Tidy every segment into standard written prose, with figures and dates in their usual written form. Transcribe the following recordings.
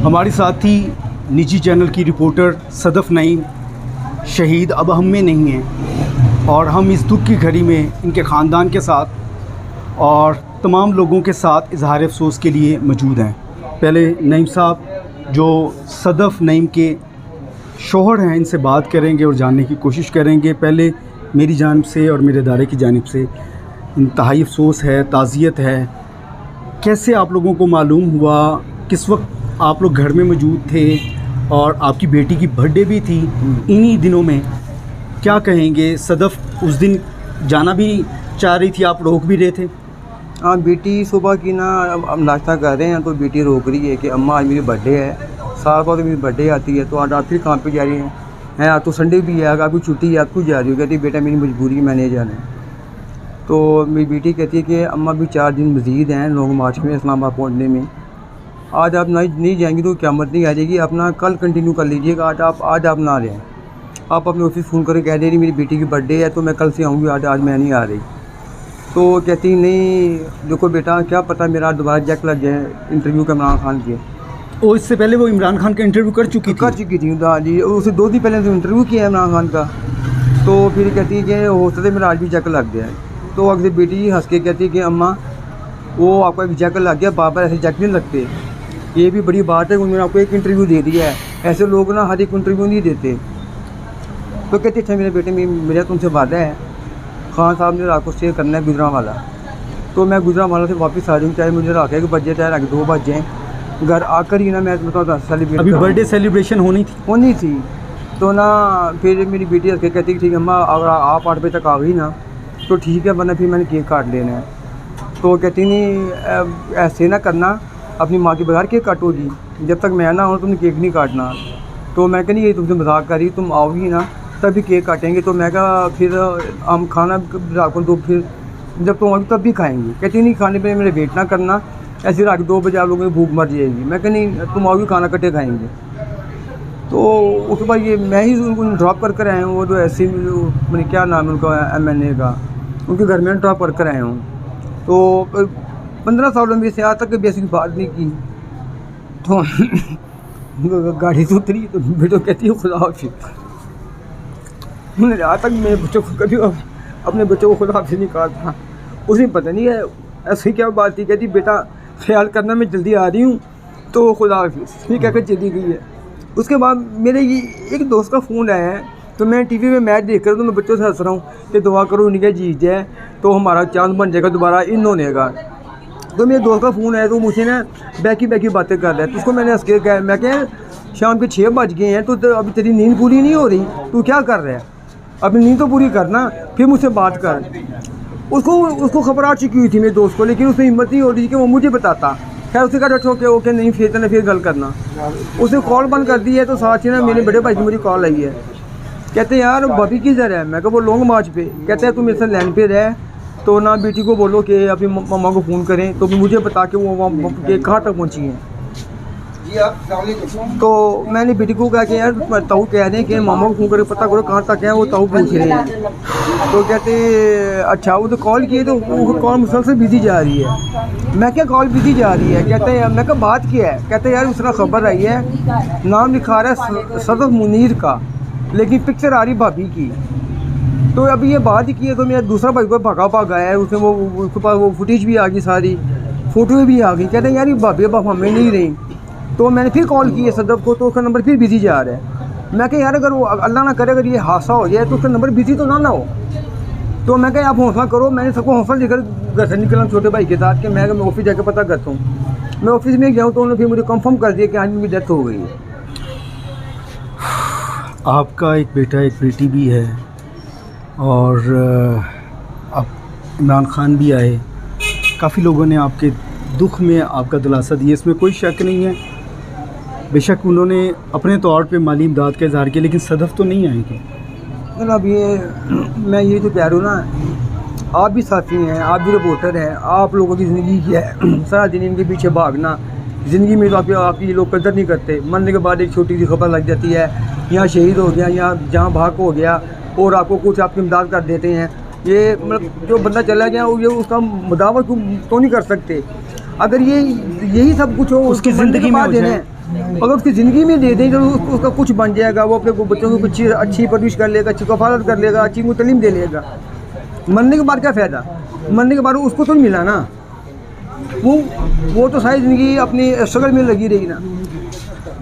हमारे साथ ही निजी चैनल की रिपोर्टर सदफ़ नईम शहीद अब हम में नहीं हैं और हम इस दुख की घड़ी में इनके ख़ानदान के साथ और तमाम लोगों के साथ इजहार अफसोस के लिए मौजूद हैं। पहले नईम साहब जो सदफ़ नईम के शोहर हैं इनसे बात करेंगे और जानने की कोशिश करेंगे। पहले मेरी जानिब से और मेरे इदारे की जानिब से इंतहाई अफसोस है, ताज़ियत है। कैसे आप लोगों को मालूम हुआ, किस वक्त आप लोग घर में मौजूद थे और आपकी बेटी की बर्थडे भी थी इन्हीं दिनों में, क्या कहेंगे? सदफ़ उस दिन जाना भी चाह रही थी, आप रोक भी रहे थे? हाँ, बेटी सुबह की ना अब नाश्ता कर रहे हैं तो बेटी रोक रही है कि अम्मा आज मेरी बर्थडे है, साल बाद मेरी बर्थडे आती है तो आज आप फिर काम पे जा रही हैं, आज तो संडे भी है, अगर आपकी छुट्टी है आप क्यों जा रही हो? कहती बेटा मेरी मजबूरी है, मैंने जाना है। तो मेरी बेटी कहती है कि अम्मा भी 4 दिन मज़ीद हैं 9 मार्च में इस्लामाबाद पहुँचने में, आज आप नहीं जाएंगी तो क़यामत नहीं आ जाएगी, अपना कल कंटिन्यू कर लीजिएगा, आज आप ना रहें। आप अपने ऑफिस फ़ोन करके कह दे रही मेरी बेटी की बर्थडे है तो मैं कल से आऊँगी, आज मैं नहीं आ रही। तो कहती नहीं देखो बेटा क्या पता मेरा दोबारा चेक लग जाए इंटरव्यू का इमरान खान के। और इससे पहले वो इमरान खान का इंटरव्यू कर चुकी थी? हाँ जी, उसे 2 दिन पहले तो इंटरव्यू किया है इमरान खान का। तो फिर कहती है कि हो सकता है मेरा आज भी चेक लग गया है। तो अगली बेटी हंस के कहती है कि अम्मा वो आपका एक चेक लग गया, बार बार ऐसे चेक नहीं लगते, ये भी बड़ी बात है, उन्होंने आपको एक इंटरव्यू दे दिया है, ऐसे लोग ना हर एक इंटरव्यू नहीं देते। तो कहती अच्छा मेरे बेटे मेरा तुमसे वादा है, खान साहब ने रात को स्टे करना है गुजरांवाला, तो मैं गुजरांवाला से वापस आ जाऊँ, चाहे मुझे रात 1 बजे चाहे रात 2 बज जाएँ, घर आकर ही ना मैं बताऊँ सेलिब्रेट अभी बर्थडे सेलिब्रेशन होनी थी। तो ना फिर मेरी बेटी हंस के कहती ठीक है अम्मा अगर आप 8 बजे तक आ गई ना तो ठीक है, वरना फिर मैंने केक काट लेना है। तो कहती नहीं ऐसे ना करना, अपनी माँ के बगैर केक काटोगी, जब तक मैं ना हूँ तुमने केक नहीं काटना। तो मैं कह नहीं ये तुमसे मजाक कर रही, तुम आओगी ना तभी केक काटेंगे। तो मैं कहा फिर हम खाना रात को 2 फिर जब तुम आओगी तब भी खाएंगे। कहती नहीं खाने पे मेरे वेट ना करना, ऐसी रात 2 बजे आप लोगों की भूख मर जाएगी। मैं कह नहीं तुम आओगी खाना कट्टे खाएंगे। तो उसके बाद ये मैं ही उनको ड्रॉप कर आया हूँ, वो जो ऐसे मैंने क्या नाम है उनका MNA का, उनके घर में ड्रॉप कर आया हूँ। तो 15 सालों में से आज तक कभी ऐसी बात नहीं की। तो गाड़ी से उतरी तो बेटो कहती है खुदा हाफिज़। मैंने आज तक मेरे बच्चों को कभी अपने बच्चों को खुदा हाफिज़ नहीं कहा था। उसे पता नहीं है ऐसी क्या बात थी, कहती बेटा ख्याल करना मैं जल्दी आ रही हूँ, तो खुदा हाफिज़ ये कहकर चली गई है। उसके बाद मेरे ये एक दोस्त का फ़ोन आया है, तो मैं टीवी में मैच देख कर तो मैं बच्चों से हंस रहा हूँ कि दुआ करो उनके जीत जाए तो हमारा चांस बन जाएगा दोबारा इन होने का। तो मेरे दोस्त का फ़ोन आया तो मुझे ना बैकी बातें कर रहा है, तो उसको मैंने हंस के कहा, मैं क्या शाम के 6 बज गए हैं तो अभी तेरी नींद पूरी नहीं हो रही, तू क्या कर रहा है, अपनी नींद तो पूरी करना फिर मुझसे बात कर। उसको खबर आ चुकी हुई थी मेरे दोस्त को, लेकिन उसमें हिम्मत नहीं हो रही कि वो मुझे बताता। खैर उसने कहा ओके नहीं फिर गल करना। उसने कॉल बंद कर दी है। तो साथ ही ना मेरे बड़े भाई की मुझे कॉल आई है, कहते हैं यार भाभी किधर है? मैं कहा वो लॉन्ग मार्च पे। कहते हैं तू मेरे साथ लाइन पे रह, तो ना बेटी को बोलो कि अपनी मम्मा को फ़ोन करें तो मुझे बता के वो कहाँ तक पहुँची हैं। तो मैंने बेटी को कहा कि यार ताऊ कह रहे हैं कि मामा को फ़ोन करके पता करो कहाँ तक है, वो ताऊ पूछ रहे हैं। तो कहते अच्छा वो तो कॉल किए तो वो कॉल मुसलसल बिजी जा रही है। मैं क्या कॉल बिजी जा रही है? कहते हैं मैं कहा बात क्या है? कहते हैं यार उसने खबर आई है, नाम लिखा रहा है सदफ़ मुनीर का, लेकिन पिक्चर आ रही भाभी की। तो अभी ये बात ही की है तो मेरा दूसरा भाई को भागा है, उसने वो उसके पास वो फुटेज भी आ गई, सारी फ़ोटो भी आ गई। कहते हैं यार ये भाभी अब हमें नहीं रही। तो मैंने फिर कॉल की है सदफ़ को, तो उसका नंबर फिर बिजी जा रहा है। मैं कहा यार अगर वो अल्लाह ना करे अगर ये हादसा हो जाए तो उसका नंबर बिजी तो ना हो। तो मैं कहा आप हौसला करो, मैंने सबको हौसला देकर घर से निकला छोटे भाई के साथ कि मैं ऑफिस जाकर पता करता हूँ। मैं ऑफिस में गया तो उन्होंने फिर मुझे कंफर्म कर दिया कि आज मेरी डेथ हो गई है। आपका एक बेटा एक बेटी भी है और अब इमरान खान भी आए, काफ़ी लोगों ने आपके दुख में आपका दिलासा दिया, इसमें कोई शक नहीं है। बेशक उन्होंने अपने तौर पे माली इमदाद का इज़हार किया, लेकिन सदफ़ तो नहीं आएंगे। अब ये मैं ये तो कह रहा हूँ ना, आप भी साथी हैं, आप भी रिपोर्टर हैं, आप लोगों की ज़िंदगी क्या है, सारा दिन इनके पीछे भागना। ज़िंदगी में तो आपकी लोग कदर नहीं करते। मरने के बाद एक छोटी सी खबर लग जाती है, यहाँ शहीद हो गया, यहाँ जहाँ भाग हो गया, और आपको कुछ आपकी इमदाद कर देते हैं। ये मतलब जो बंदा चला गया ये उसका मुदावत तो नहीं कर सकते। अगर ये यही सब कुछ हो उसकी ज़िंदगी में अगर उसकी ज़िंदगी में दे दें तो उसका कुछ बन जाएगा, वो अपने बच्चों को कुछ अच्छी परवरिश कर लेगा, अच्छी कफालत कर लेगा, अच्छी मुतलिम दे लेगा। मरने के बाद क्या फ़ायदा, मरने के बाद उसको तो नहीं मिला ना, वो तो सारी ज़िंदगी अपनी स्ट्रगल में लगी रही ना।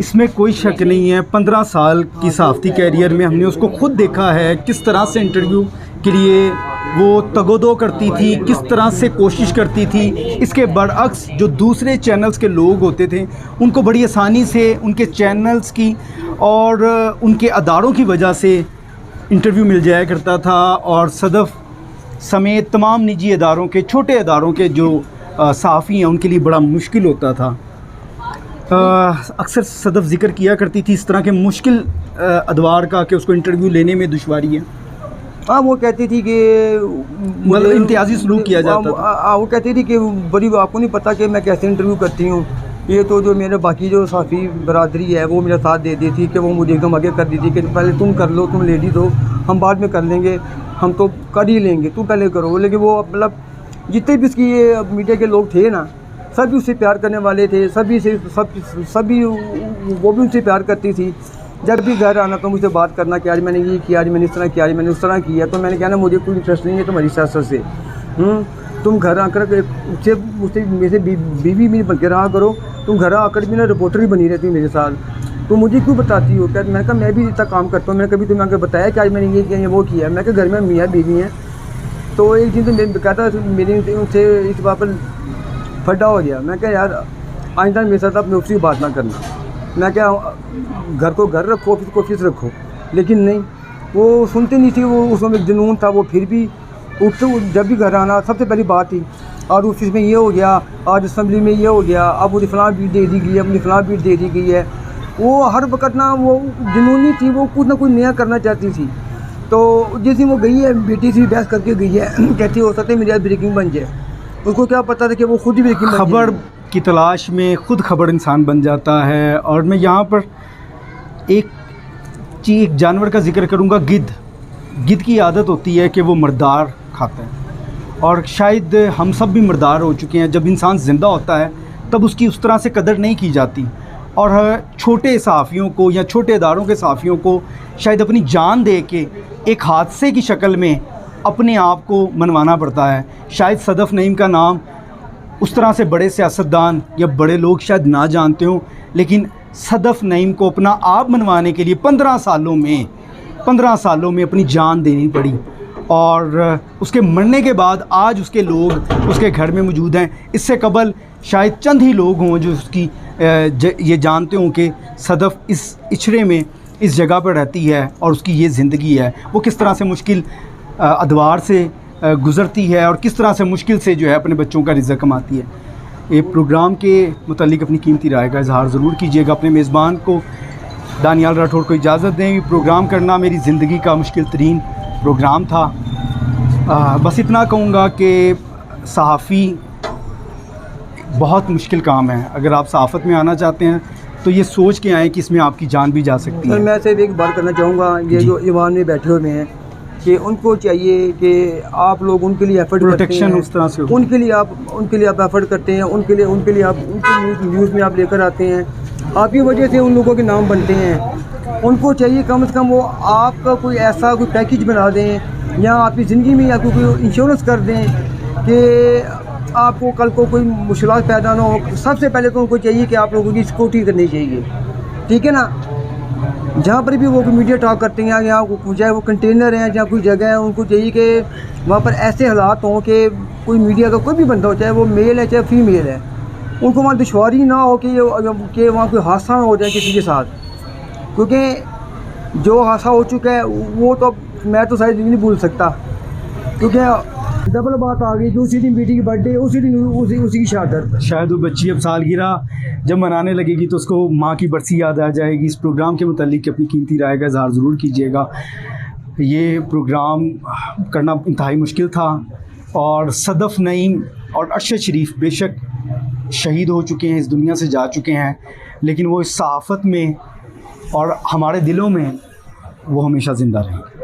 इसमें कोई शक नहीं है, 15 साल की सहाफ़ती कैरियर में हमने उसको खुद देखा है किस तरह से इंटरव्यू के लिए वो तगोदो करती थी, किस तरह से कोशिश करती थी। इसके बरअक्स जो दूसरे चैनल्स के लोग होते थे उनको बड़ी आसानी से उनके चैनल्स की और उनके अदारों की वजह से इंटरव्यू मिल जाया करता था, और सदफ़ समेत तमाम निजी अदारों के, छोटे अदारों के जो सहाफ़ी हैं उनके लिए बड़ा मुश्किल होता था। अक्सर सदफ़ ज़िक्र किया करती थी इस तरह के मुश्किल अदवार का कि उसको इंटरव्यू लेने में दुश्वारी है। हाँ, वो कहती थी कि मतलब इम्तियाज़ी सलूक किया जाता था। वो कहती थी कि बड़ी आपको नहीं पता कि मैं कैसे इंटरव्यू करती हूँ, ये तो जो मेरे बाकी जो साफ़ी बरादरी है वो मेरा साथ दे दी थी कि वो मुझे एकदम आगे कर दी थी कि पहले तुम कर लो, तुम लेडीज़ हो, हम बाद में कर लेंगे, हम तो कर ही लेंगे, तुम पहले करो। लेकिन वो मतलब जितने भी इसकी ये मीडिया के लोग थे ना, सभी उससे प्यार करने वाले थे, सभी वो भी उनसे प्यार करती थी। जब भी घर आना तो मुझसे बात करना कि आज मैंने ये किया, आज मैंने इस तरह किया, आज मैंने उस तरह किया। तो मैंने कहा ना मुझे कोई इंटरेस्ट नहीं है तुम्हारी सियासत से, तुम घर आकर मुझसे मेरे बीवी भी बन के रहा करो, तुम घर आकर भी ना रिपोर्टर ही बनी रहती मेरे साथ, तो मुझे क्यों बताती हो। क्या मैंने कहा मैं भी इतना काम करता हूँ, मैंने कभी तुम्हें आके बताया कि आज मैंने ये किया वो किया। मैं कहा घर में मियाँ बीवी हैं। तो एक दिन तो मैं कहता मेरी उनसे इस बात पर फड्डा हो गया। मैं क्या यार आइंदा मेरे साथ आप उसकी बात ना करना, मैं क्या घर को घर रखो, ऑफिस को ऑफिस रखो। लेकिन नहीं, वो सुनते नहीं थी, वो उसमें एक जुनून था, वो फिर भी उठते जब भी घर आना सबसे पहली बात थी, और ऑफिस में ये हो गया, आज असम्बली में ये हो गया, अब मुझे फलां बीट दे दी गई है, मुझे फलां बीट दे दी गई है। वो हर वक्त ना वो जुनूनी थी, वो कुछ ना कुछ नया करना चाहती थी। तो जिस दिन वो गई है बेटी से बहस करके गई है, कहती हो सकता है मेरी आज ब्रेकिंग बन जाए। उसको क्या पता था कि वो खुद ही ब्रेकिंग खबर की तलाश में खुद खबर इंसान बन जाता है। और मैं यहाँ पर एक जानवर का जिक्र करूँगा, गिद्ध की आदत होती है कि वो मर्दार खाता है, और शायद हम सब भी मर्दार हो चुके हैं। जब इंसान ज़िंदा होता है तब उसकी उस तरह से कदर नहीं की जाती, और छोटे सहाफ़ियों को या छोटे इदारों के सहाफ़ियों को शायद अपनी जान दे के एक हादसे की शक्ल में अपने आप को मनवाना पड़ता है। शायद सदफ़ नईम का नाम उस तरह से बड़े सियासतदान या बड़े लोग शायद ना जानते हों, लेकिन सदफ़ नईम को अपना आप मनवाने के लिए 15 सालों में अपनी जान देनी पड़ी, और उसके मरने के बाद आज उसके लोग उसके घर में मौजूद हैं। इससे कबल शायद चंद ही लोग हों जो उसकी ये जानते हों कि सदफ़ इस इचरे में इस जगह पर रहती है और उसकी ये ज़िंदगी है, वो किस तरह से मुश्किल अदवार से गुज़रती है और किस तरह से मुश्किल से जो है अपने बच्चों का रिज़्क़ कमाती है। ये प्रोग्राम के मुतालिक अपनी कीमती राय का इज़हार ज़रूर कीजिएगा। अपने मेज़बान को दानियाल राठौड़ को इजाज़त दें। ये प्रोग्राम करना मेरी ज़िंदगी का मुश्किल तरीन प्रोग्राम था। बस इतना कहूँगा कि सहाफ़ी बहुत मुश्किल काम है। अगर आप सहाफ़त में आना चाहते हैं तो ये सोच के आएँ कि इसमें आपकी जान भी जा सकती है। मैं सिर्फ एक बात करना चाहूँगा, ये जो ईवान में बैठे हुए हैं कि उनको चाहिए कि आप लोग उनके लिए एफर्ट प्रोटेक्शन उस तरह से उनके लिए आप एफर्ट करते हैं, उनके लिए आप उनको न्यूज़ में आप लेकर आते हैं, आपकी वजह से उन लोगों के नाम बनते हैं। उनको चाहिए कम से कम वो आपका कोई ऐसा कोई पैकेज बना दें या आपकी ज़िंदगी में या कोई इंश्योरेंस कर दें कि आपको कल को कोई मुश्किलात पैदा ना हो। सबसे पहले तो उनको चाहिए कि आप लोगों की सिक्योरिटी करनी चाहिए, ठीक है ना। जहाँ पर भी वो मीडिया टॉक करते हैं या चाहे वो कंटेनर हैं या कोई जगह है, उनको चाहिए कि वहाँ पर ऐसे हालात हों कि कोई मीडिया का कोई भी बंदा हो, चाहे वो मेल है चाहे फीमेल है, उनको वहाँ दुश्वारी ना हो कि वहाँ कोई हादसा ना हो जाए किसी के साथ। क्योंकि जो हादसा हो चुका है वो तो मैं तो शायद नहीं भूल सकता, क्योंकि डबल बात आ गई, दूसरी दिन बेटी की बर्थडे, उसी दिन उसी की शहादत। शायद वो बच्ची अब सालगिरह जब मनाने लगेगी तो उसको माँ की बरसी याद आ जाएगी। इस प्रोग्राम के मुतालिक अपनी कीमती राय का इज़हार ज़रूर कीजिएगा। ये प्रोग्राम करना इंतहाई मुश्किल था, और सदफ़ नईम और अरशद शरीफ बेशक शहीद हो चुके हैं, इस दुनिया से जा चुके हैं, लेकिन वो इस सहाफ़त में और हमारे दिलों में वो हमेशा ज़िंदा रहें।